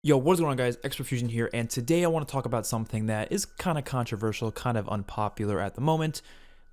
Yo, what's going on, guys? XpertFusion here, and today I want to talk about something that is kind of controversial, kind of unpopular at the moment,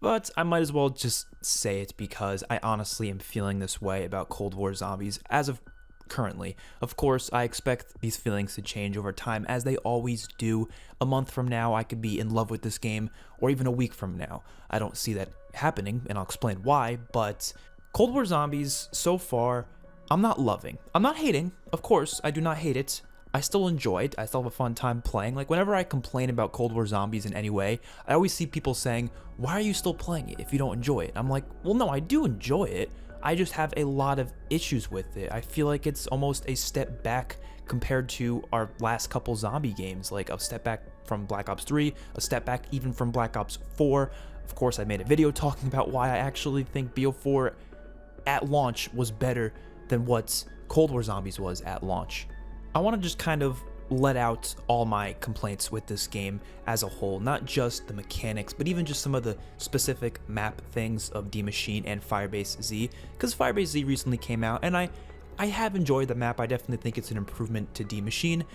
but I might as well just say it because I honestly am feeling this way about Cold War Zombies as of currently. Of course, I expect these feelings to change over time, as they always do. A month from now, I could be in love with this game, or even a week from now. I don't see that happening, and I'll explain why, but Cold War Zombies, so far, I'm not loving. I'm not hating, of course, I do not hate it. I still enjoy it. I still have a fun time playing. Like, whenever I complain about Cold War Zombies in any way, I always see people saying, why are you still playing it if you don't enjoy it? I'm like, well, no, I do enjoy it. I just have a lot of issues with it. I feel like it's almost a step back compared to our last couple zombie games, like a step back from Black Ops 3, a step back even from Black Ops 4. Of course, I made a video talking about why I actually think BO4 at launch was better than what Cold War Zombies was at launch. I want to just kind of let out all my complaints with this game as a whole, not just the mechanics, but even just some of the specific map things of D Machine and Firebase Z, because Firebase Z recently came out, and I have enjoyed the map. I definitely think it's an improvement to D Machine,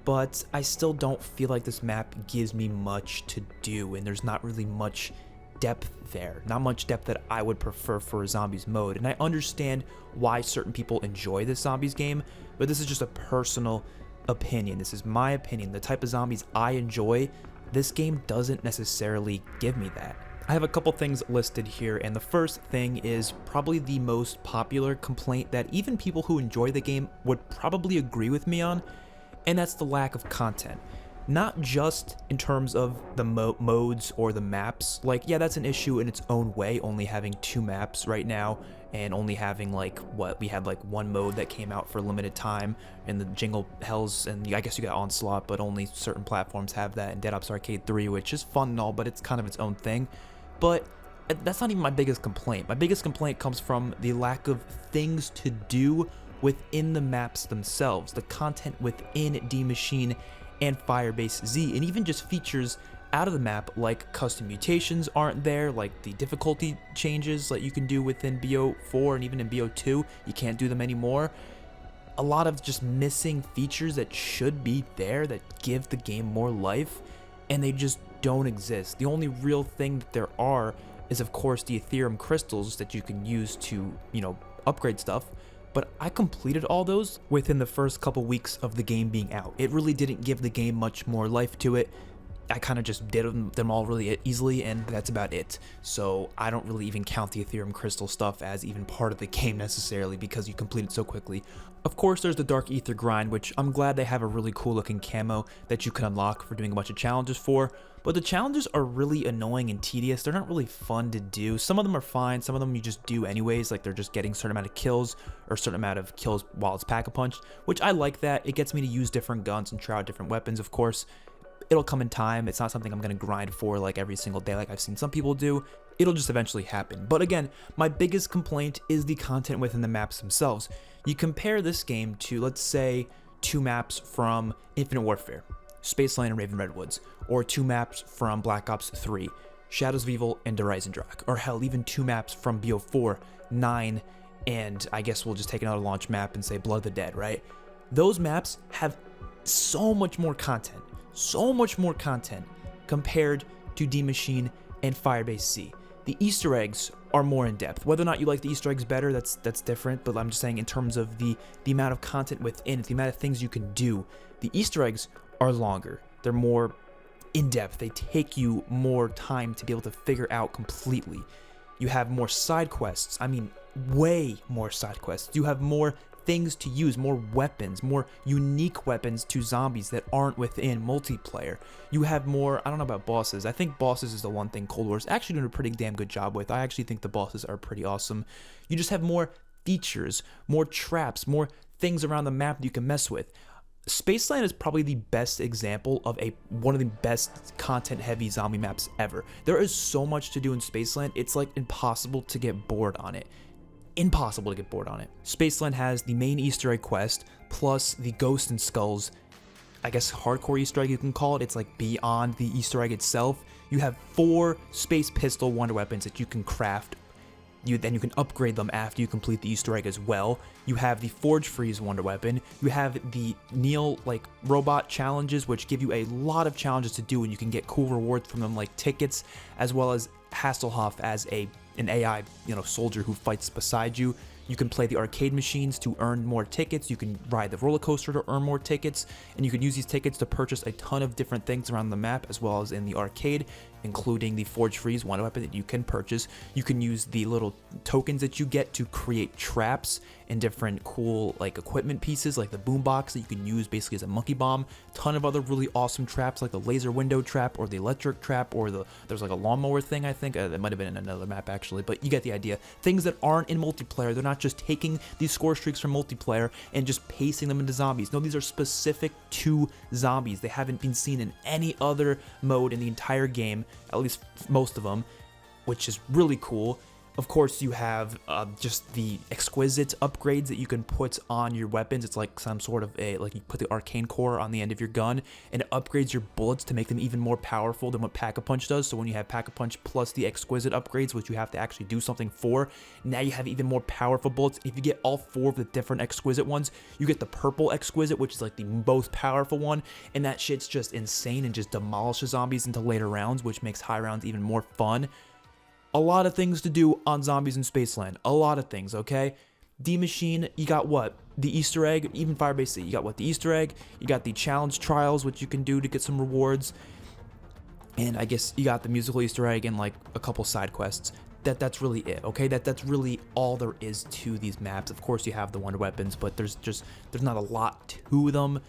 but I still don't feel like this map gives me much to do, and there's not really much depth there, not much depth that I would prefer for a zombies mode. And I understand why certain people enjoy this zombies game, but this is just a personal opinion. This is my opinion. The type of zombies I enjoy, this game doesn't necessarily give me that. I have a couple things listed here, and the first thing is probably the most popular complaint that even people who enjoy the game would probably agree with me on, and that's the lack of content. Not just in terms of the modes or the maps. Like, yeah, that's an issue in its own way, only having 2 maps right now, and only having, like, we had like 1 mode that came out for a limited time in the Jingle Hells, and I guess you got Onslaught, but only certain platforms have that, and Dead Ops Arcade 3, which is fun and all, but it's kind of its own thing. But that's not even my biggest complaint. My biggest complaint comes from the lack of things to do within the maps themselves, the content within D Machine and Firebase Z, and even just features out of the map like custom mutations aren't there, like the difficulty changes that you can do within BO4 and even in BO2, you can't do them anymore. A lot of just missing features that should be there that give the game more life, and they just don't exist. The only real thing that there are is, of course, the Ethereum crystals that you can use to, upgrade stuff. But I completed all those within the first couple weeks of the game being out. It really didn't give the game much more life to it. I kind of just did them all really easily, and that's about it. So I don't really even count the Ethereum crystal stuff as even part of the game necessarily, because you complete it so quickly. Of course, there's the Dark Ether grind, which I'm glad they have a really cool looking camo that you can unlock for doing a bunch of challenges for. But the challenges are really annoying and tedious. They're not really fun to do. Some of them are fine. Some of them you just do anyways, like they're just getting a certain amount of kills or a certain amount of kills while it's pack-a-punch, which I like that. It gets me to use different guns and try out different weapons, of course. It'll come in time. It's not something I'm going to grind for like every single day like I've seen some people do. It'll just eventually happen. But again, my biggest complaint is the content within the maps themselves. You compare this game to, let's say, 2 maps from Infinite Warfare, Spaceland and Raven Redwoods, or 2 maps from Black Ops 3, Shadows of Evil and Dreisendrach, or hell, even 2 maps from BO4, 9, and I guess we'll just take another launch map and say Blood of the Dead, right? Those maps have so much more content compared to D Machine and Firebase Z. The Easter eggs are more in depth. Whether or not you like the Easter eggs better, that's different, but I'm just saying in terms of the amount of content within it, the amount of things you can do, the Easter eggs are longer. They're more in depth. They take you more time to be able to figure out completely. You have more side quests. I mean, way more side quests. You have more things to use, more weapons, more unique weapons to zombies that aren't within multiplayer. You have more, I don't know about bosses. I think bosses is the one thing Cold War is actually doing a pretty damn good job with. I actually think the bosses are pretty awesome. You just have more features, more traps, more things around the map that you can mess with. Spaceland is probably the best example of one of the best content-heavy zombie maps ever. There is so much to do in Spaceland, it's like impossible to get bored on it. Impossible to get bored on it. Spaceland has the main Easter egg quest, plus the Ghost and Skulls, I guess hardcore Easter egg you can call it. It's like beyond the Easter egg itself. You have 4 space pistol wonder weapons that you can craft then you can upgrade them after you complete the Easter egg as well. You have the Forge Freeze wonder weapon. You have the Neil robot challenges, which give you a lot of challenges to do, and you can get cool rewards from them like tickets, as well as Hasselhoff as an AI soldier who fights beside you. You can play the arcade machines to earn more tickets. You can ride the roller coaster to earn more tickets, and you can use these tickets to purchase a ton of different things around the map, as well as in the arcade, including the Forge Freeze wonder weapon that you can purchase. You can use the little tokens that you get to create traps and different cool equipment pieces, like the boombox that you can use basically as a monkey bomb. Ton of other really awesome traps, like the laser window trap or the electric trap, or there's a lawnmower thing, I think that might have been in another map actually, but you get the idea. Things that aren't in multiplayer. They're not just taking these score streaks from multiplayer and just pasting them into zombies. No, these are specific to zombies. They haven't been seen in any other mode in the entire game, at least most of them, which is really cool. Of course, you have just the exquisite upgrades that you can put on your weapons. It's like some sort of you put the arcane core on the end of your gun, and it upgrades your bullets to make them even more powerful than what Pack-a-Punch does. So when you have Pack-a-Punch plus the exquisite upgrades, which you have to actually do something for, now you have even more powerful bullets. If you get all 4 of the different exquisite ones, you get the purple exquisite, which is the most powerful one, and that shit's just insane and just demolishes zombies into later rounds, which makes high rounds even more fun. A lot of things to do on Zombies in Spaceland. A lot of things, okay? D-Machine, you got what? The Easter egg, even FIREBASE, you got what? The Easter egg, you got the challenge trials, which you can do to get some rewards, and I guess you got the musical Easter egg and a couple side quests. That's really it, okay? That's really all there is to these maps. Of course, you have the wonder weapons, but there's not a lot to them.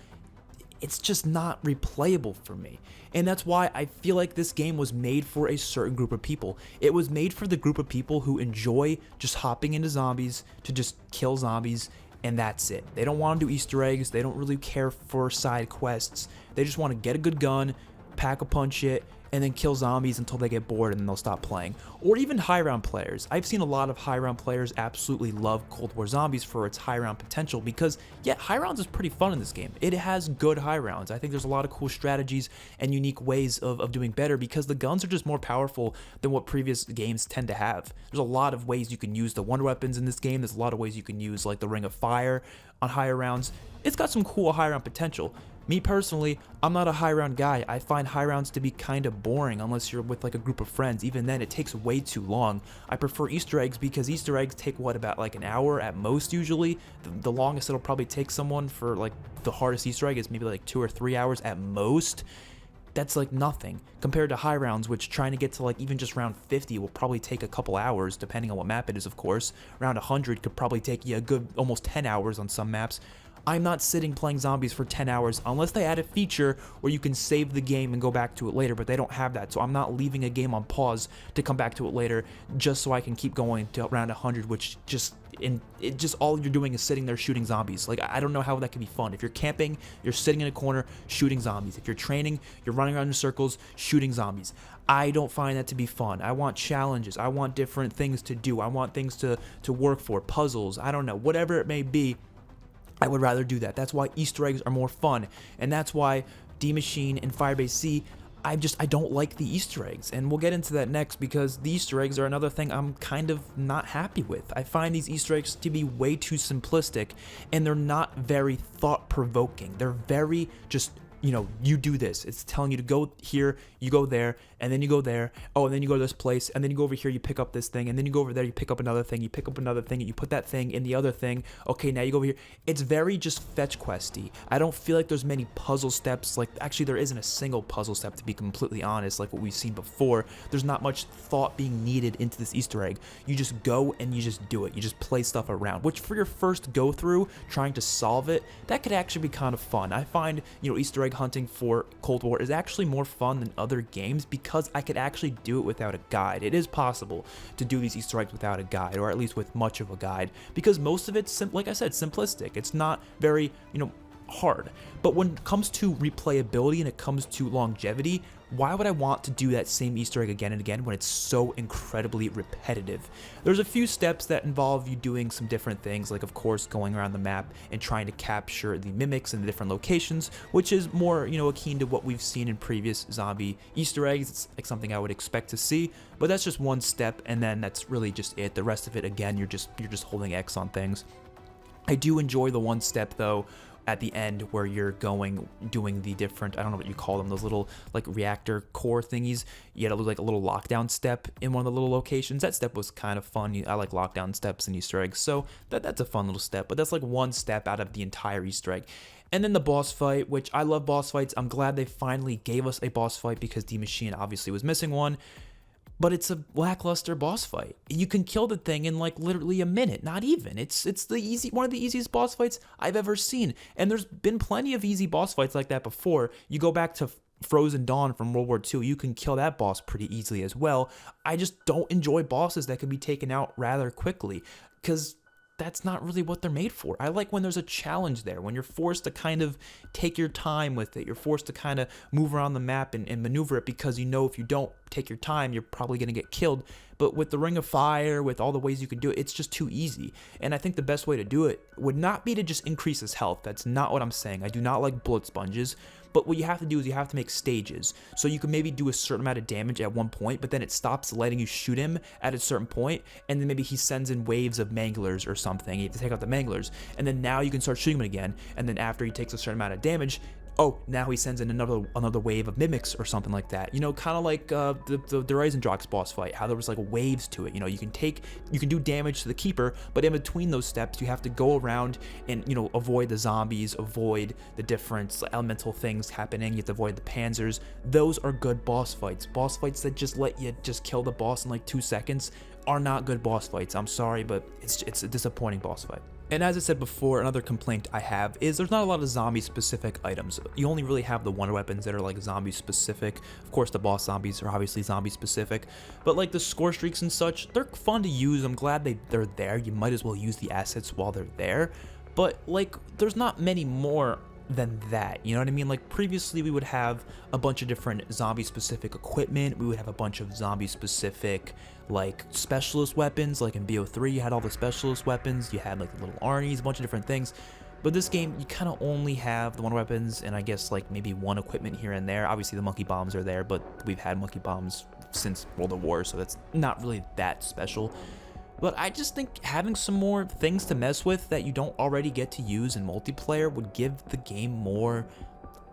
It's just not replayable for me. And that's why I feel like this game was made for a certain group of people. It was made for the group of people who enjoy just hopping into zombies to just kill zombies, and that's it. They don't want to do Easter eggs. They don't really care for side quests. They just want to get a good gun, Pack-a-Punch it, and then kill zombies until they get bored and then they'll stop playing. Or even high round players. I've seen a lot of high round players absolutely love Cold War Zombies for its high round potential, because yeah, high rounds is pretty fun in this game. It has good high rounds. I think there's a lot of cool strategies and unique ways of doing better, because the guns are just more powerful than what previous games tend to have. There's a lot of ways you can use the wonder weapons in this game. There's a lot of ways you can use the Ring of Fire on higher rounds. It's got some cool high round potential. Me personally, I'm not a high round guy. I find high rounds to be kind of boring unless you're with a group of friends. Even then, it takes way too long. I prefer Easter eggs, because Easter eggs take about an hour at most usually. The longest it'll probably take someone for the hardest Easter egg is maybe 2 or 3 hours at most. That's nothing compared to high rounds, which trying to get to even just round 50 will probably take a couple hours, depending on what map it is, of course. Round 100 could probably take you a good almost 10 hours on some maps. I'm not sitting playing zombies for 10 hours unless they add a feature where you can save the game and go back to it later, but they don't have that. So I'm not leaving a game on pause to come back to it later just so I can keep going to round 100, which just all you're doing is sitting there shooting zombies. I don't know how that can be fun. If you're camping, you're sitting in a corner shooting zombies. If you're training, you're running around in circles shooting zombies. I don't find that to be fun. I want challenges. I want different things to do. I want things to work for, puzzles. I don't know, whatever it may be. I would rather do that. That's why Easter eggs are more fun, and that's why D-Machine and FIREBASE, I don't like the Easter eggs, and we'll get into that next, because the Easter eggs are another thing I'm kind of not happy with. I find these Easter eggs to be way too simplistic, and they're not very thought-provoking. They're very just, you do this. It's telling you to go here, you go there, and then you go there. Oh, and then you go to this place, and then you go over here, you pick up this thing, and then you go over there, you pick up another thing, you pick up another thing, and you put that thing in the other thing. Okay, now you go over here. It's very just fetch questy. I don't feel like there's many puzzle steps. Actually, there isn't a single puzzle step, to be completely honest, like what we've seen before. There's not much thought being needed into this Easter egg. You just go and you just do it. You just play stuff around, which for your first go through, trying to solve it, that could actually be kind of fun. I find, Easter egg hunting for Cold War is actually more fun than other games, because I could actually do it without a guide. It is possible to do these Easter eggs without a guide, or at least with much of a guide, because most of it's, like I said, simplistic. It's not very, hard. But when it comes to replayability and it comes to longevity, why would I want to do that same Easter egg again and again when it's so incredibly repetitive? There's a few steps that involve you doing some different things, like of course going around the map and trying to capture the mimics in the different locations, which is more, akin to what we've seen in previous zombie Easter eggs. It's like something I would expect to see, but that's just one step, and then that's really just it. The rest of it, again, you're just holding X on things. I do enjoy the one step though at the end where you're doing the different, I don't know what you call them, those little like reactor core thingies. You had to do like a little lockdown step in one of the little locations. That step was kind of fun. I like lockdown steps and Easter eggs, so that's a fun little step, but that's like one step out of the entire Easter egg. And then the boss fight, which I love boss fights. I'm glad they finally gave us a boss fight because D Machine obviously was missing one. But it's a lackluster boss fight. You can kill the thing in like literally a minute, not even. It's one of the easiest boss fights I've ever seen. And there's been plenty of easy boss fights like that before. You go back to Frozen Dawn from World War II, you can kill that boss pretty easily as well. I just don't enjoy bosses that can be taken out rather quickly, because that's not really what they're made for. I like when there's a challenge there, when you're forced to kind of take your time with it. You're forced to kind of move around the map and maneuver it, because if you don't take your time, you're probably going to get killed. But with the Ring of Fire, with all the ways you can do it, it's just too easy. And I think the best way to do it would not be to just increase his health. That's not what I'm saying. I do not like bullet sponges. But what you have to do is you have to make stages. So you can maybe do a certain amount of damage at one point, but then it stops letting you shoot him at a certain point, and then maybe he sends in waves of manglers or something. You have to take out the manglers, and then now you can start shooting him again, and then after he takes a certain amount of damage, now he sends in another wave of mimics or something like that. Kind of like the Horizon boss fight, how there was like waves to it. You can do damage to the keeper, but in between those steps, you have to go around and avoid the zombies, avoid the different elemental things happening. You have to avoid the panzers. Those are good boss fights. Boss fights that just let you just kill the boss in like 2 seconds are not good boss fights. I'm sorry, but it's a disappointing boss fight. And as I said before, another complaint I have is there's not a lot of zombie-specific items. You only really have the wonder weapons that are like zombie-specific. Of course, the boss zombies are obviously zombie-specific, but like the score streaks and such, they're fun to use. I'm glad they're there. You might as well use the assets while they're there, but like there's not many more than that, you know what I mean? Like previously we would have a bunch of different zombie specific equipment, we would have a bunch of zombie specific like specialist weapons, like in BO3 you had all the specialist weapons, you had like the little Arnie's, a bunch of different things. But this game, you kind of only have the wonder weapons and I guess like maybe one equipment here and there. Obviously the monkey bombs are there, but we've had monkey bombs since World of War, so that's not really that special. But I just think having some more things to mess with that you don't already get to use in multiplayer would give the game more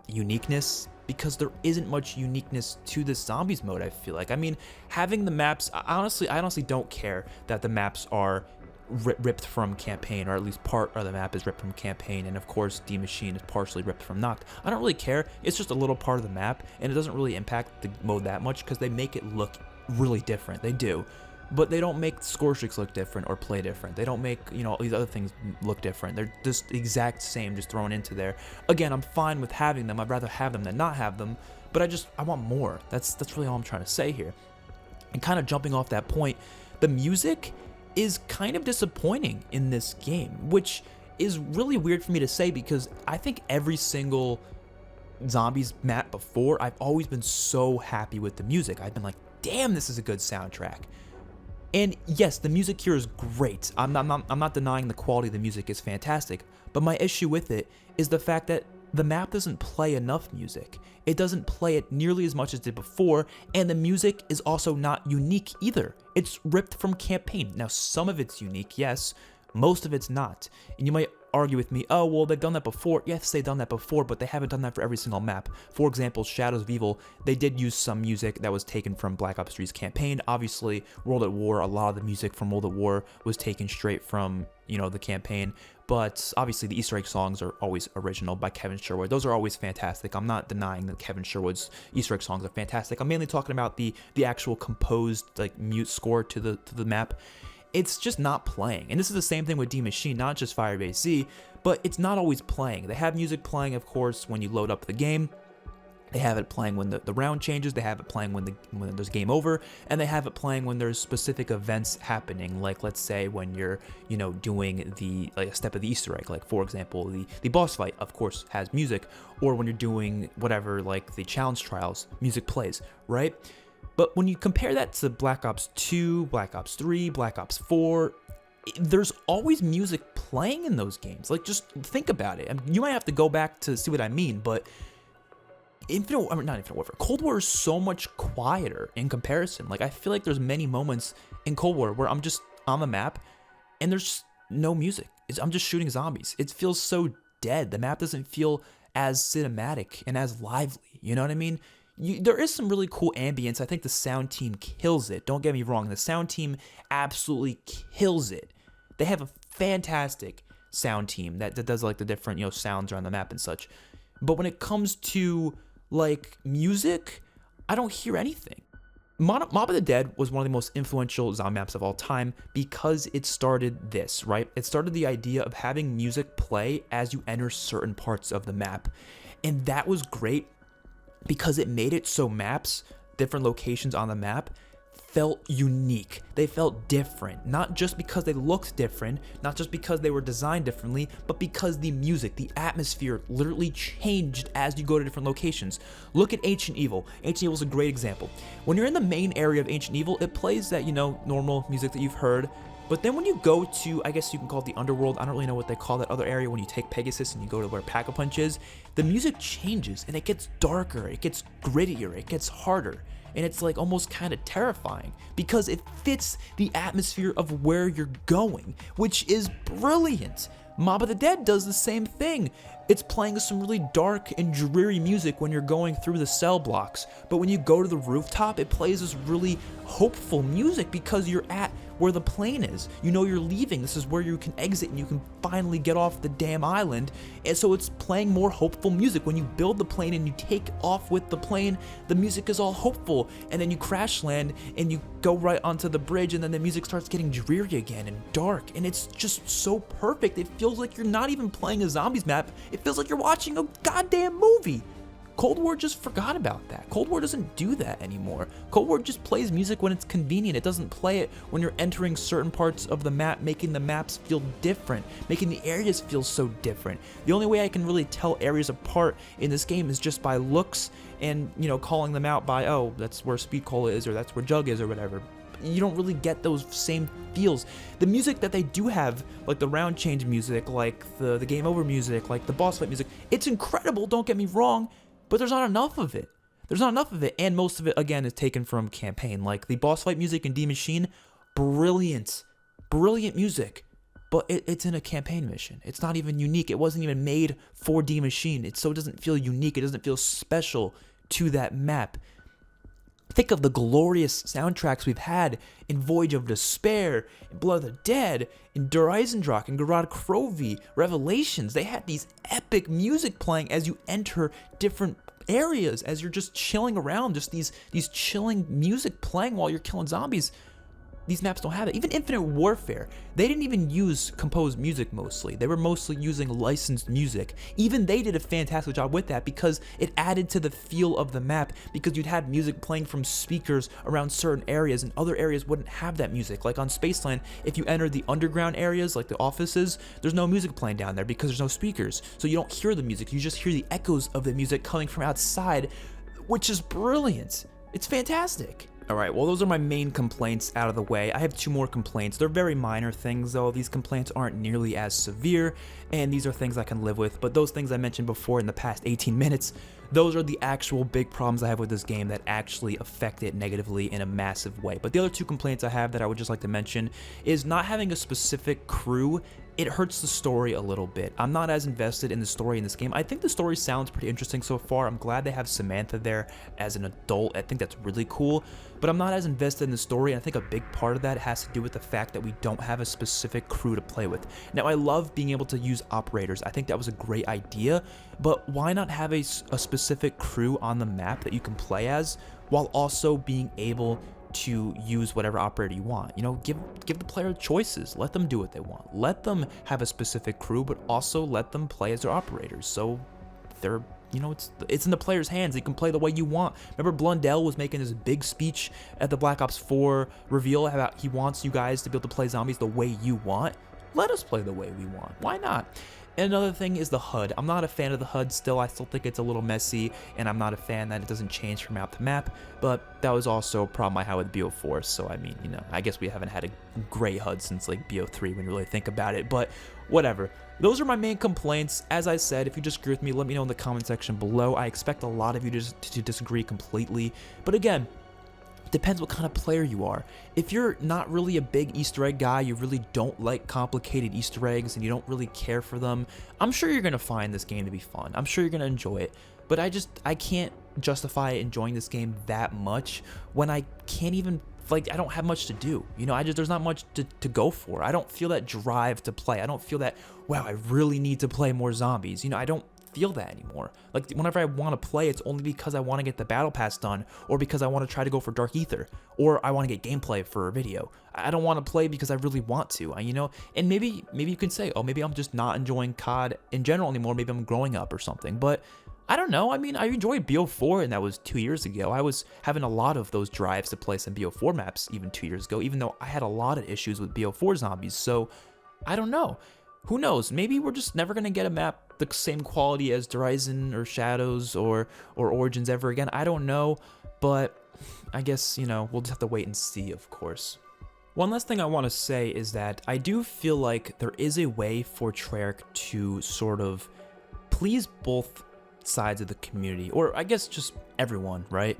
uniqueness, because there isn't much uniqueness to the zombies mode, I feel like. I mean, having the maps, I honestly don't care that the maps are ripped from campaign, or at least part of the map is ripped from campaign, and of course D Machine is partially ripped from Noct. I don't really care. It's just a little part of the map, and it doesn't really impact the mode that much because they make it look really different. They do. But they don't make score streaks look different or play different. They don't make, all these other things look different. They're just the exact same, just thrown into there. Again, I'm fine with having them. I'd rather have them than not have them, but I want more. That's really all I'm trying to say here. And kind of jumping off that point, the music is kind of disappointing in this game, which is really weird for me to say because I think every single zombies map before, I've always been so happy with the music. I've been like, damn, this is a good soundtrack. And yes, the music here is great. I'm not denying the quality of the music is fantastic, but my issue with it is the fact that the map doesn't play enough music. It doesn't play it nearly as much as it did before, and the music is also not unique either. It's ripped from campaign. Now, some of it's unique, yes, most of it's not. And you might argue with me, oh, well, they've done that before. Yes, they've done that before, but they haven't done that for every single map. For example, Shadows of Evil, they did use some music that was taken from Black Ops 3's campaign. Obviously, World at War, a lot of the music from World at War was taken straight from, the campaign. But obviously, the Easter egg songs are always original by Kevin Sherwood. Those are always fantastic. I'm not denying that Kevin Sherwood's Easter egg songs are fantastic. I'm mainly talking about the actual composed, like, mute score to the map. It's just not playing. And this is the same thing with D Machine, not just FIREBASE, but it's not always playing. They have music playing, of course, when you load up the game, They have it playing when the round changes, they have it playing when there's game over, and they have it playing when there's specific events happening, like let's say when you're, doing a step of the Easter egg, like for example, the boss fight, of course, has music, or when you're doing whatever, like the challenge trials, music plays, right? But when you compare that to Black Ops 2, Black Ops 3, Black Ops 4, there's always music playing in those games. Like, just think about it. I mean, you might have to go back to see what I mean, but not Infinite Warfare. Cold War is so much quieter in comparison. Like, I feel like there's many moments in Cold War where I'm just on the map and there's just no music. I'm just shooting zombies. It feels so dead. The map doesn't feel as cinematic and as lively. You know what I mean? There is some really cool ambience. I think the sound team kills it. Don't get me wrong. The sound team absolutely kills it. They have a fantastic sound team that does like the different, sounds around the map and such. But when it comes to like music, I don't hear anything. Mob of the Dead was one of the most influential zombie maps of all time because it started this, right? It started the idea of having music play as you enter certain parts of the map. And that was great because it made it so maps, different locations on the map, felt unique. They felt different, not just because they looked different, not just because they were designed differently, but because the music, the atmosphere literally changed as you go to different locations. Look at Ancient Evil. Ancient Evil is a great example. When you're in the main area of Ancient Evil, it plays that, normal music that you've heard. But then when you go to, I guess you can call it the underworld, I don't really know what they call that other area when you take Pegasus and you go to where Pack-a-Punch is, the music changes and it gets darker, it gets grittier, it gets harder. And it's like almost kind of terrifying because it fits the atmosphere of where you're going, which is brilliant. Mob of the Dead does the same thing. It's playing some really dark and dreary music when you're going through the cell blocks, but when you go to the rooftop, it plays this really hopeful music because you're at where the plane is. You're leaving. This is where you can exit and you can finally get off the damn island. And so it's playing more hopeful music. When you build the plane and you take off with the plane, the music is all hopeful. And then you crash land and you go right onto the bridge and then the music starts getting dreary again and dark. And it's just so perfect. It feels like you're not even playing a zombies map. It feels like you're watching a goddamn movie. Cold War just forgot about that. Cold War doesn't do that anymore. Cold War just plays music when it's convenient. It doesn't play it when you're entering certain parts of the map, making the maps feel different, making the areas feel so different. The only way I can really tell areas apart in this game is just by looks and, calling them out by, oh, that's where Speed Cola is or that's where Jug is or whatever. You don't really get those same feels. The music that they do have, like the round change music, like the game over music, like the boss fight music, it's incredible, don't get me wrong, but there's not enough of it. And most of it, again, is taken from campaign. Like the boss fight music in D Machine, brilliant music, but it's in a campaign mission. It's not even unique. It wasn't even made for D Machine. It doesn't feel unique. It doesn't feel special to that map. Think of the glorious soundtracks we've had in Voyage of Despair, in Blood of the Dead, in Der Eisendrache, in Gerard Krovi, Revelations. They had these epic music playing as you enter different areas, as you're just chilling around, just these chilling music playing while you're killing zombies. These maps don't have it. Even Infinite Warfare, they didn't even use composed music mostly. They were mostly using licensed music. Even they did a fantastic job with that because it added to the feel of the map because you'd have music playing from speakers around certain areas and other areas wouldn't have that music. Like on Spaceland, if you enter the underground areas, like the offices, there's no music playing down there because there's no speakers. So you don't hear the music. You just hear the echoes of the music coming from outside, which is brilliant. It's fantastic. Alright, well those are my main complaints out of the way. I have two more complaints. They're very minor things though. These complaints aren't nearly as severe, and these are things I can live with, but those things I mentioned before in the past 18 minutes, those are the actual big problems I have with this game that actually affect it negatively in a massive way. But the other two complaints I have that I would just like to mention is not having a specific crew. It hurts the story a little bit. I'm not as invested in the story in this game. I think the story sounds pretty interesting so far. I'm glad they have Samantha there as an adult. I think that's really cool, but I'm not as invested in the story, and I think a big part of that has to do with the fact that we don't have a specific crew to play with. Now, I love being able to use operators. I think that was a great idea, but why not have a specific crew on the map that you can play as while also being able to use whatever operator you want? Give the player choices. Let them do what they want. Let them have a specific crew, but also let them play as their operators, so they're you know, it's in the player's hands. You can play the way you want. Remember Blundell was making this big speech at the Black Ops 4 reveal about he wants you guys to be able to play zombies the way you want. Let us play the way we want. Why not? And another thing is the HUD. I'm not a fan of the HUD still. I still think it's a little messy, and I'm not a fan that it doesn't change from map to map, but that was also a problem I had with BO4, so I mean, you know, I guess we haven't had a great HUD since like BO3 when you really think about it, but whatever. Those are my main complaints. As I said, if you disagree with me, let me know in the comment section below. I expect a lot of you to disagree completely, but again, depends what kind of player you are. If you're not really a big Easter egg guy, you really don't like complicated Easter eggs and you don't really care for them, I'm sure you're gonna find this game to be fun. I'm sure you're gonna enjoy it, but I can't justify enjoying this game that much when I can't even, like, I don't have much to do. You know, there's not much to go for. I don't feel that drive to play. I don't feel that, wow, I really need to play more zombies. You know, I don't feel that anymore. Like, whenever I want to play, it's only because I want to get the battle pass done, or because I want to try to go for Dark Ether, or I want to get gameplay for a video. I don't want to play because I really want to, you know. And maybe you can say, oh, maybe I'm just not enjoying COD in general anymore. Maybe I'm growing up or something. But I don't know. I mean, I enjoyed BO4, and that was 2 years ago. I was having a lot of those drives to play some BO4 maps even 2 years ago, even though I had a lot of issues with BO4 zombies. So I don't know. Who knows? Maybe we're just never going to get a map the same quality as Horizon or Shadows or Origins ever again. I don't know, but I guess, you know, we'll just have to wait and see, of course. One last thing I want to say is that I do feel like there is a way for Treyarch to sort of please both sides of the community, or I guess just everyone, right?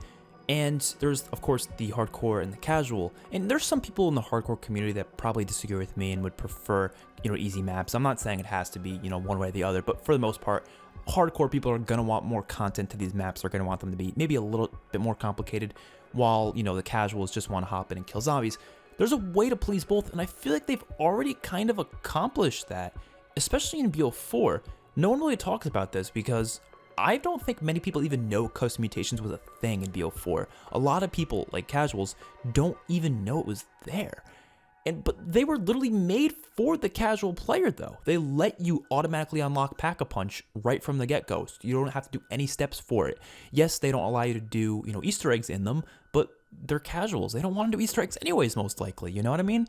And there's, of course, the hardcore and the casual. And there's some people in the hardcore community that probably disagree with me and would prefer, you know, easy maps. I'm not saying it has to be, you know, one way or the other, but for the most part, hardcore people are going to want more content to these maps. They're going to want them to be maybe a little bit more complicated, while, you know, the casuals just want to hop in and kill zombies. There's a way to please both, and I feel like they've already kind of accomplished that, especially in BO4. No one really talks about this because I don't think many people even know custom mutations was a thing in BO4. A lot of people, like casuals, don't even know it was there. But they were literally made for the casual player, though. They let you automatically unlock Pack-a-Punch right from the get-go. So you don't have to do any steps for it. Yes, they don't allow you to do, you know, Easter eggs in them, but they're casuals. They don't want to do Easter eggs anyways, most likely. You know what I mean?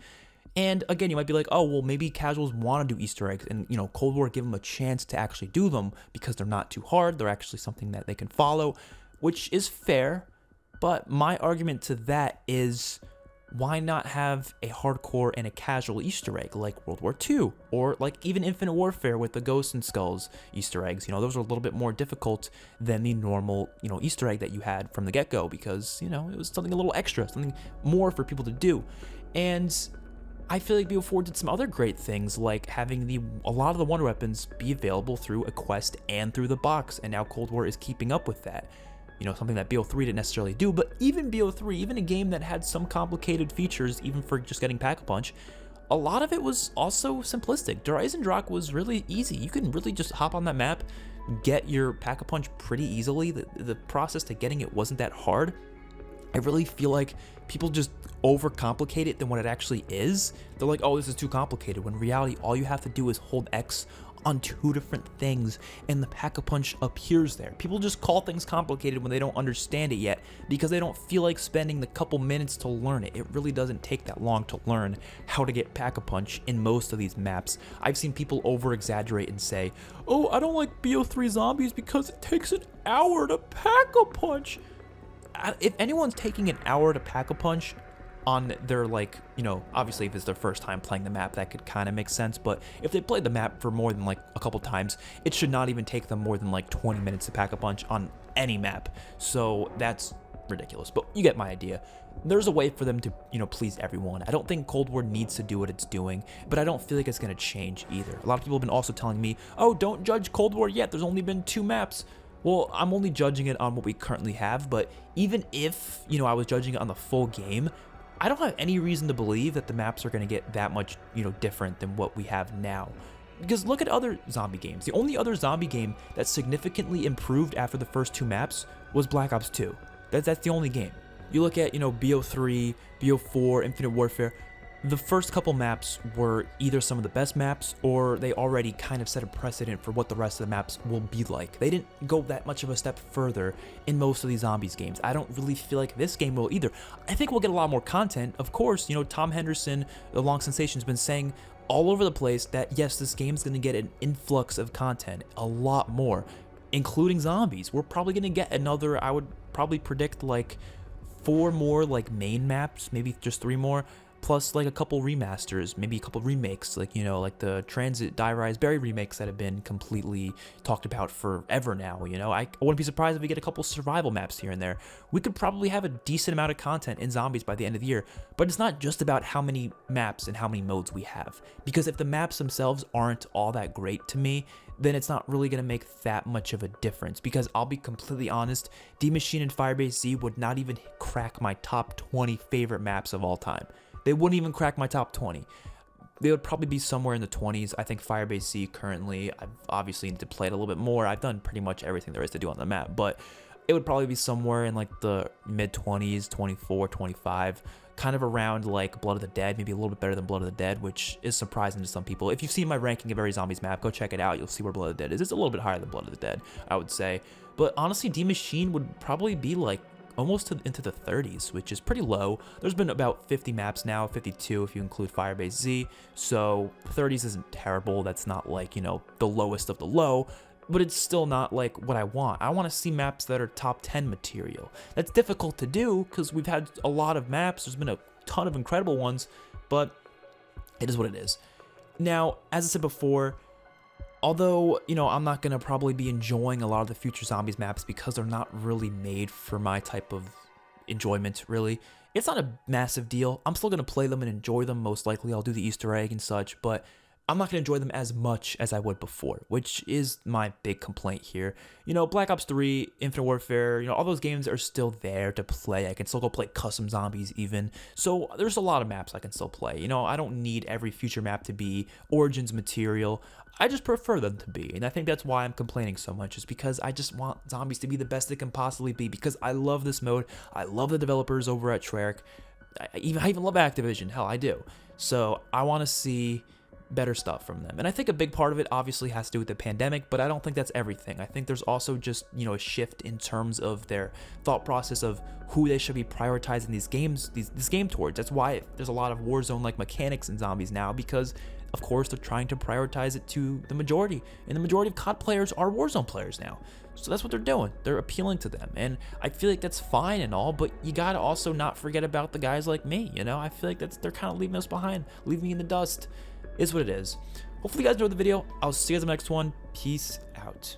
And again, you might be like, oh, well, maybe casuals want to do Easter eggs, and, you know, Cold War give them a chance to actually do them because they're not too hard. They're actually something that they can follow, which is fair. But my argument to that is, why not have a hardcore and a casual Easter egg like World War II, or like even Infinite Warfare with the Ghosts and Skulls Easter eggs? You know, those are a little bit more difficult than the normal, you know, Easter egg that you had from the get-go, because, you know, it was something a little extra, something more for people to do. And I feel like BO4 did some other great things, like having a lot of the wonder weapons be available through a quest and through the box, and now Cold War is keeping up with that. You know, something that BO3 didn't necessarily do, but even BO3, even a game that had some complicated features, even for just getting Pack-a-Punch, a lot of it was also simplistic. Horizon Drock was really easy. You can really just hop on that map, get your Pack-a-Punch pretty easily. The process to getting it wasn't that hard. I really feel like people just overcomplicate it than what it actually is. They're like, oh, this is too complicated, when in reality, all you have to do is hold X on two different things and the Pack-a-Punch appears there. People just call things complicated when they don't understand it yet because they don't feel like spending the couple minutes to learn it. It really doesn't take that long to learn how to get Pack-a-Punch in most of these maps. I've seen people over-exaggerate and say, oh, I don't like BO3 zombies because it takes an hour to Pack-a-Punch. If anyone's taking an hour to Pack-a-Punch on their, like, you know, obviously if it's their first time playing the map, that could kind of make sense, but if they played the map for more than like a couple times, it should not even take them more than like 20 minutes to Pack-a-Punch on any map. So that's ridiculous, but you get my idea. There's a way for them to, you know, please everyone. I don't think Cold War needs to do what it's doing, but I don't feel like it's going to change either. A lot of people have been also telling me, oh, don't judge Cold War yet, there's only been 2 maps. Well, I'm only judging it on what we currently have, but even if, you know, I was judging it on the full game, I don't have any reason to believe that the maps are going to get that much, you know, different than what we have now. Because look at other zombie games. The only other zombie game that significantly improved after the first 2 maps was Black Ops 2. That's the only game. You look at, you know, BO3, BO4, Infinite Warfare. The first couple maps were either some of the best maps, or they already kind of set a precedent for what the rest of the maps will be like. They didn't go that much of a step further in most of these zombies games. I don't really feel like this game will either. I think we'll get a lot more content. Of course, you know, Tom Henderson, the Long Sensation's been saying all over the place that yes, this game's going to get an influx of content, a lot more, including zombies. We're probably going to get another, I would probably predict like 4 more like main maps, maybe just 3 more, plus like a couple remasters, maybe a couple remakes, like, you know, like the Transit, Die Rise, Berry remakes that have been completely talked about forever now. You know, I wouldn't be surprised if we get a couple survival maps here and there. We could probably have a decent amount of content in zombies by the end of the year, but it's not just about how many maps and how many modes we have, because if the maps themselves aren't all that great to me, then it's not really going to make that much of a difference, because I'll be completely honest, D Machine and Firebase Z would not even crack my top 20 favorite maps of all time. They wouldn't even crack my top 20. They would probably be somewhere in the 20s. I think Firebase Z currently, I've obviously need to play it a little bit more. I've done pretty much everything there is to do on the map, but it would probably be somewhere in like the mid 20s, 24, 25, kind of around like Blood of the Dead, maybe a little bit better than Blood of the Dead, which is surprising to some people. If you've seen my ranking of every zombies map, go check it out. You'll see where Blood of the Dead is. It's a little bit higher than Blood of the Dead, I would say. But honestly, D Machine would probably be like almost into the 30s, which is pretty low. There's been about 50 maps now, 52 if you include Firebase Z, so 30s isn't terrible. That's not like, you know, the lowest of the low, but it's still not like what I want. I want to see maps that are top 10 material. That's difficult to do because we've had a lot of maps. There's been a ton of incredible ones, but it is what it is. Now, as I said before, although, you know, I'm not going to probably be enjoying a lot of the future zombies maps because they're not really made for my type of enjoyment, really. It's not a massive deal. I'm still going to play them and enjoy them. Most likely I'll do the Easter egg and such, but I'm not going to enjoy them as much as I would before, which is my big complaint here. You know, Black Ops 3, Infinite Warfare, you know, all those games are still there to play. I can still go play custom zombies even. So there's a lot of maps I can still play. You know, I don't need every future map to be Origins material. I just prefer them to be. And I think that's why I'm complaining so much, is because I just want zombies to be the best they can possibly be, because I love this mode. I love the developers over at Treyarch. I even love Activision. Hell, I do. So I want to see better stuff from them. And I think a big part of it obviously has to do with the pandemic, but I don't think that's everything. I think there's also just, you know, a shift in terms of their thought process of who they should be prioritizing these games, this game towards. That's why there's a lot of Warzone-like mechanics in zombies now, because of course they're trying to prioritize it to the majority, and the majority of COD players are Warzone players now. So that's what they're doing. They're appealing to them, and I feel like that's fine and all, but you gotta also not forget about the guys like me. You know, I feel like they're kind of leaving us behind, leaving me in the dust. Is what it is. Hopefully you guys enjoyed the video. I'll see you guys in the next one. Peace out.